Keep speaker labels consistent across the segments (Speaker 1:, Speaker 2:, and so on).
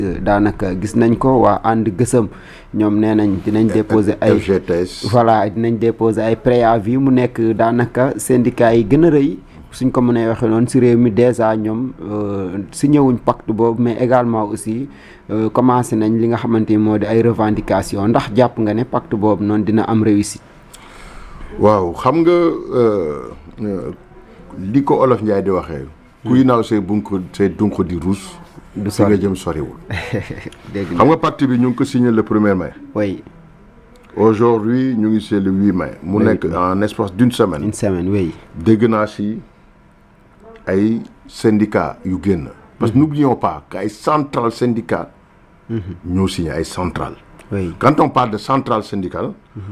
Speaker 1: daanaka gis nañ ko waa ànd gësëm ñoom nee nañ dinañ déposer ay
Speaker 2: FGTS.
Speaker 1: voilà dinañ déposer ay préavis mu nekk daanaka syndicat yi gën a rëy suñ ko mënee waxee noonu si réew mi déjà ñoom signé wuñ pacte boobu mais également aussi commencé nañ li nga xamante ni moo di ay revendications ndax jàpp nga ne pacte boobu noonu dina am réussite.
Speaker 2: waaw xam nga li ko Olof Njaay di waxee. kuy naaw say dunq di ruus.
Speaker 1: du
Speaker 2: fi nga jëm soriwul.
Speaker 1: dégg
Speaker 2: xam nga pacte bi ñu ngi ko signé le 1er mai.
Speaker 1: oui.
Speaker 2: aujourd'hui ñu ngi c'est le 8 mai. mu nekk en espace d'une semaine.
Speaker 1: une semaine oui.
Speaker 2: dégg naa si ay syndicats yu génn. parce que n'oublions pas que ay centrales syndicales. ñoo signé ay centrales.
Speaker 1: oui
Speaker 2: quand on parle de centrale syndicale.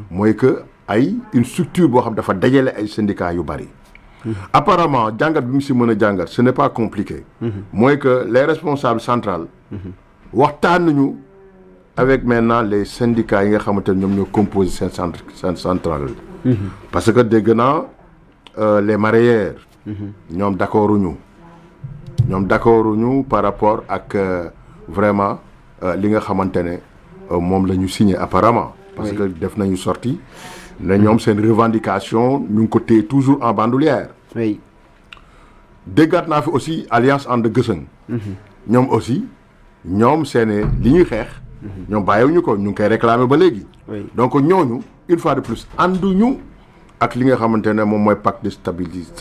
Speaker 2: mooy que ay une structure boo xam dafa dajale ay syndicats yu bari. apparemment jàngat bi mu si mën a jàngat ce n'est pas compliqué. mooy que les responsables centrales. waxtaan nañu avec maintenant les syndicats yi nga xamante ne ñoom ñoo composé seen centrale. parce que dégg naa les mareyeurs. ñoom d'accorduñu par rapport ak vraiment li nga xamante ne moom la ñu signé apparemment. parce que def nañu sorti ne ñoom seen revendication ñu ngi ko téye toujours en bandoulière.
Speaker 1: oui.
Speaker 2: déggaat naa fi aussi alliance ànd gësëm. ñoom aussi ñoom seen li ñuy xeex. ñoom bàyyiwuñu ko ñu ngi koy réclamer ba léegi.
Speaker 1: oui
Speaker 2: donc ñooñu une fois de plus ànduñu ak li nga xamante ne moom mooy pacte de stabilité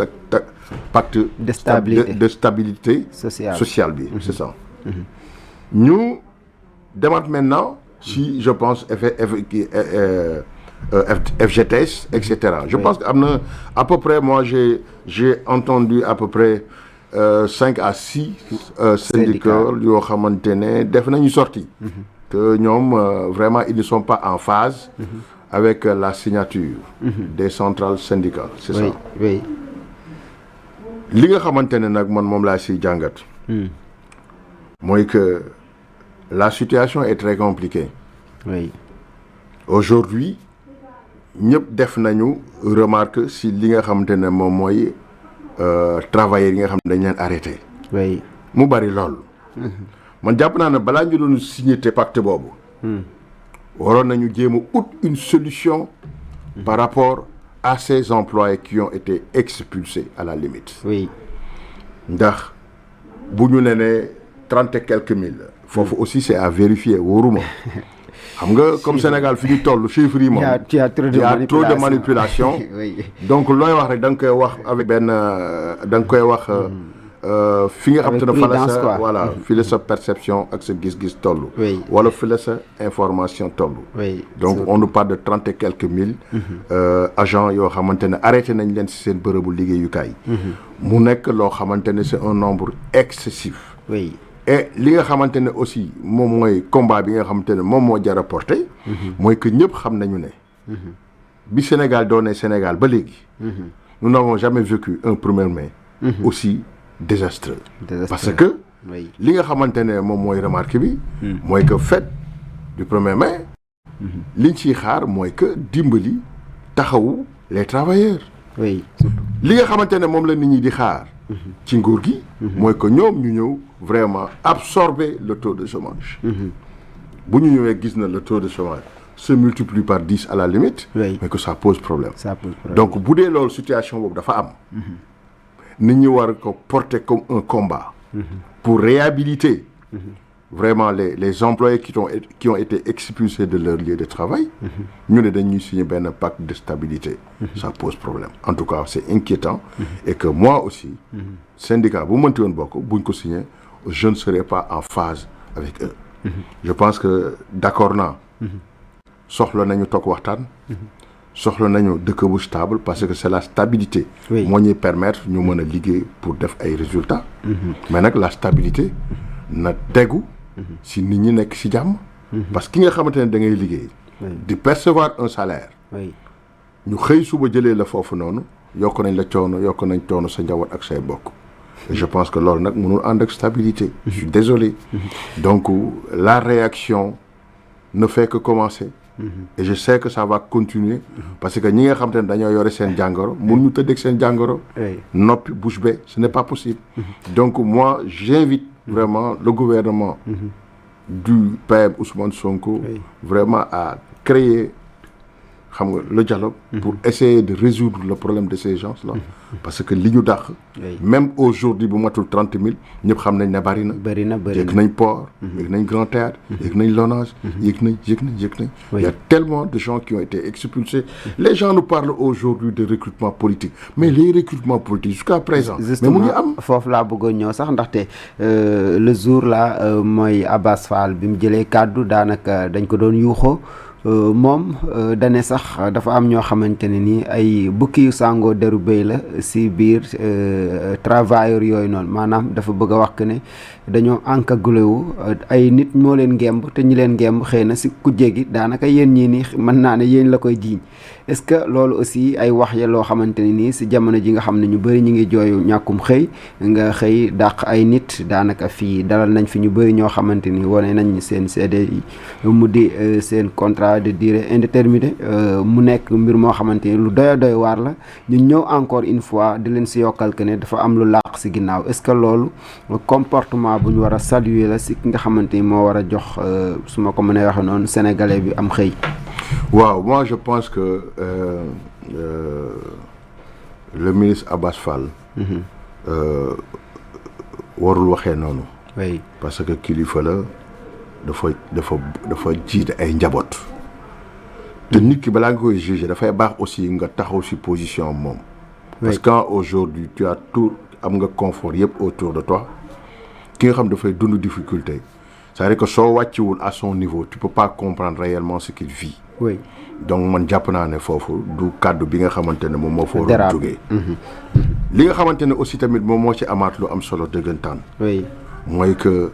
Speaker 2: de stabilité sociale bi c'est ça. ñu demaat maintenant si je pense FGTS et cetera. je pense que am na à peu près moi j'ai entendu à peu près 5 à 6 syndicats yoo xamante ne def nañu sorti que ñoom vraiment ils ne sont pas en phase avec la signature des centrales syndicales c'est ça.
Speaker 1: oui.
Speaker 2: li nga xamante ne nag man moom laa siy jàngat mooy que la situation est très compliquée.
Speaker 1: oui.
Speaker 2: aujourd'hui ñëpp def nañu remarque si li nga xamante ne moom mooy travailleurs yi nga xam ne dañ leen arrêté.
Speaker 1: oui.
Speaker 2: mu bari lool. man jàpp naa ne balaa ñu doon signé te pacte boobu. waroon nañu jéem a ut une solution. par rapport à ces employés qui ont été expulsés à la limite.
Speaker 1: oui.
Speaker 2: ndax bu ñu nee 30 et quelques mille. foofu aussi c'est à vérifier wóoruma. xam nga comme Sénégal fi ñu toll chiffres yi moom.
Speaker 1: il y a trop de
Speaker 2: manipulation.
Speaker 1: oui.
Speaker 2: donc looy wax rek da nga koy wax avec benn da nga koy wax fi nga xam te ne fa la sa voilà fi la sa perception ak sa gis-gis toll.
Speaker 1: oui.
Speaker 2: wala fi la sa information toll.
Speaker 1: oui.
Speaker 2: donc on nous parle de 30 et quelques mille. agents yoo xamante ne arrêté nañ leen si seen bërëbu liggéeyukaay. mu nekk loo xamante ne c'est un nombre excessif.
Speaker 1: oui.
Speaker 2: et li nga xamante ne aussi moom mooy combat bi nga xamante ne moom moo jar a porté. mooy que ñëpp xam nañu ne. bi Sénégal doonee Sénégal ba léegi. nous n'avons jamais vécu un 1er mai. aussi désastreux. parce que. li nga xamante ne moom mooy remarque bi. mooy que fête du 1er mai. liñ ciy xaar mooy que dimbali taxawu les travailleurs.
Speaker 1: oui.
Speaker 2: li nga xamante ne moom la nit ñi di xaar. ci nguur gi. mooy que ñoom ñu ñëw vraiment absorber le taux de chômage. bu ñu ñëwee gis na le taux de chômage se multiplie par 10 à la limite.
Speaker 1: oui.
Speaker 2: mais que ça pose problème.
Speaker 1: ça pose problème.
Speaker 2: donc bu dee loolu situation boobu dafa am. nit ñi war ko porter comme un combat. pour réhabiliter. vraiment les employés qui ont été expulsés de leur lieu de travail. ñu ne dañuy signer benn pacte de stabilité. ça pose problème en tout cas c'est inquiétant. et que moi aussi. syndicat bu mënti woon bokk buñ ko signer je ne serai pas en phase avec eux. je pense que d'accord naa. soxla nañu toog waxtaan. soxla nañu dëkk bu stable parce que c'est la stabilité. moo ñuy permettre ñu mën a liggéey pour def ay résultats. mais nag la stabilité na tegu. si nit ñi nekk si jàmm. parce que ki nga xamante ne da ngay liggéey. di percevoir un salaire. ñu xëy suba jëlee la foofu noonu yokk nañ la coono yokk nañ coono sa njaboot ak say bokk. je pense que loolu nag mënul ànd ak stabilité. je suis désolé. donc la réaction ne fait que commencer. et je sais que ça va continuer. parce que ñi nga xamante ne dañoo yore seen jàngoro mun ñu tëdd ak seen jàngoro. noppi bouche bée ce n'est pas possible. donc moi j'invite vraiment le gouvernement du PM Ousmane Sonko vraiment à créer le dialogue pour essayer de résoudre le problème de ces gens-là. Parce que li ñu dàq même aujourd'hui bu matul 30 000 ñëpp xam nañ ne bari na yëg nañ port yëg nañ Grand Théâtre yëg nañ Lonase yëg nañ il y a tellement de gens qui ont été expulsés. Les gens nous parlent aujourd'hui de recrutement politique, mais les recrutements politiques jusqu'à présent mais mu ngi am
Speaker 1: foofu laa bëggoon ñëw sax ndaxte le jour là mooy Abass Fall bi mu jëlee kàddu daanaka dañ ko doon yuuxoo moom dane sax dafa am ñoo xamante ne ni ay bukki yu sàngoo deru béy la si biir travailleurs yooyu noonu maanaam dafa bëgg a wax que ne dañoo encagoulé wu ay nit moo leen ngemb te ñi leen ngemb xëy na si kujje gi daanaka yéen ñii nii mën naa ne yéen la koy jiiñ. est-ce que loolu aussi ay wax ya loo xamante ne nii si jamono ji nga xam ne ñu bëri ñu ngi jooyu ñàkkum xëy nga xëy dàq ay nit daanaka fii dalal nañ fi ñu bëri ñoo xamante ni wane nañ seen CDI mu di seen contrat de durée indéterminée mu nekk mbir moo xamante ni lu doy waar la ñu ñëw encore une fois di leen si yokkal que ne dafa am lu làq si ginnaaw. est-ce que loolu comportement bu ñu war a saluer la si ki nga xamante ni moo war a jox su ma ko mënee waxee noonu sénégalais bi am xëy.
Speaker 2: waaw moi je pense que le ministre Abass Fall warul waxee noonu.
Speaker 1: oui
Speaker 2: parce que kilifa la dafa jiite ay njaboot. te nit ki balaa nga koy juger dafay baax aussi nga taxaw ci position moom. parce que quand aujourd'hui tu as tout am nga confort yëpp autour de toi ki nga xam dafay dund difficulté c'est-à-dire que soo wàcciwul à son niveau tu peux pas comprendre réellement ce qu'il vit.
Speaker 1: oui
Speaker 2: donc man jàpp naa ne foofu du kàddu bi nga xamante ne moom moo fa waroon jógee. li nga xamante ne aussi tamit moom moo ci amaat lu am solo dëggantaan.
Speaker 1: oui
Speaker 2: mooy que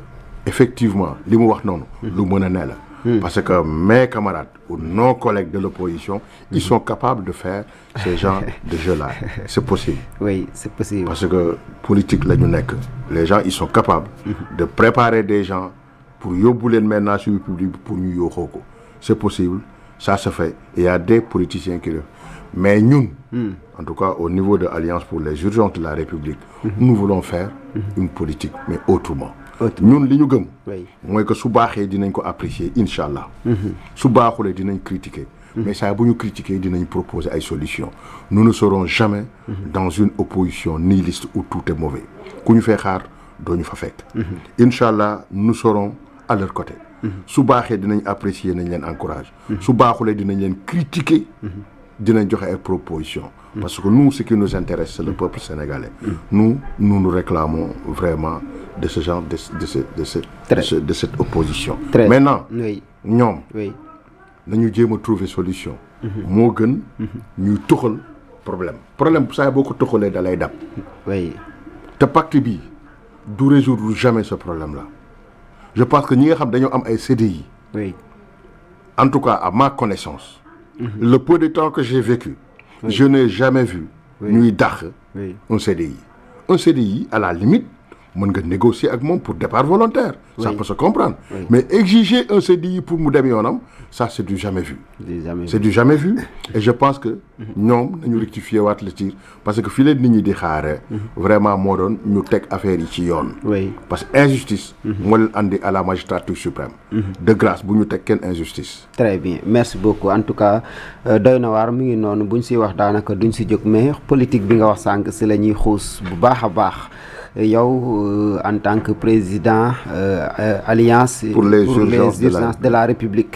Speaker 2: effectivement li mu wax noonu. lu mën a ne la. Parce que mes camarades ou nos collègues de l'opposition, ils sont capables de faire ce genre de jeu-là. C'est possible.
Speaker 1: Oui, c'est possible.
Speaker 2: Parce que politique, là, les gens, ils sont capables de préparer des gens pour yobouler maintenant sur le public pour nous yohoko. C'est possible, ça se fait. Il y a des politiciens qui le... Mais nous, en tout cas au niveau de l'Alliance pour les urgences de la République, nous voulons faire une politique, mais autrement. ñun li ñu gëm mooy que su baaxee dinañ ko apprécier incha allah su baaxulee dinañ critiquer mais saa bu ñu critiquer dinañ proposer ay solutions. Nous ne serons jamais dans une opposition nihiliste où tout est mauvais ku ñu fee xaar doo ñu fa fekk incha allah nous serons à leur côté su baaxee dinañ apprécier nañ leen encourager su baaxulee dinañ leen critiquer dinañ joxe ay propositions. Parce que nous, ce qui nous intéresse, c'est le peuple sénégalais. Nous réclamons vraiment de ce genre, de cette opposition. Maintenant, nous, nous devons trouver solution. Nous devons trouver problème. Le problème, ça a beaucoup de problèmes dans l'AIDAP.
Speaker 1: Oui.
Speaker 2: Le pacte bi ne résoudre jamais ce problème-là. Je pense que nous avons un CDI.
Speaker 1: Oui.
Speaker 2: En tout cas, à ma connaissance, le peu de temps que j'ai vécu, je n'ai jamais vu nuit un CDI. Un CDI, à la limite, on peut négocier avec moi pour départ volontaire. Ça peut se comprendre. Mais exiger un CDI pour nous démissionner, ça c'est du jamais vu. C'est du jamais vu. Et je pense que nous nous rectifier le tir. Parce que filet de nous dit vraiment moderne, nous tech affaire ici. Parce que injustice, moi à la magistrature suprême. De grâce, vous nous tech quelle injustice.
Speaker 1: Très bien, merci beaucoup. En tout cas, doy na waar mi ngi noonu buñ ci wax daanaka duñ ci jóg mais politique bi nga wax sànq ci la ñuy xuus bu baax a baax. Yow en tant que président alliance
Speaker 2: pour les urgences
Speaker 1: de la République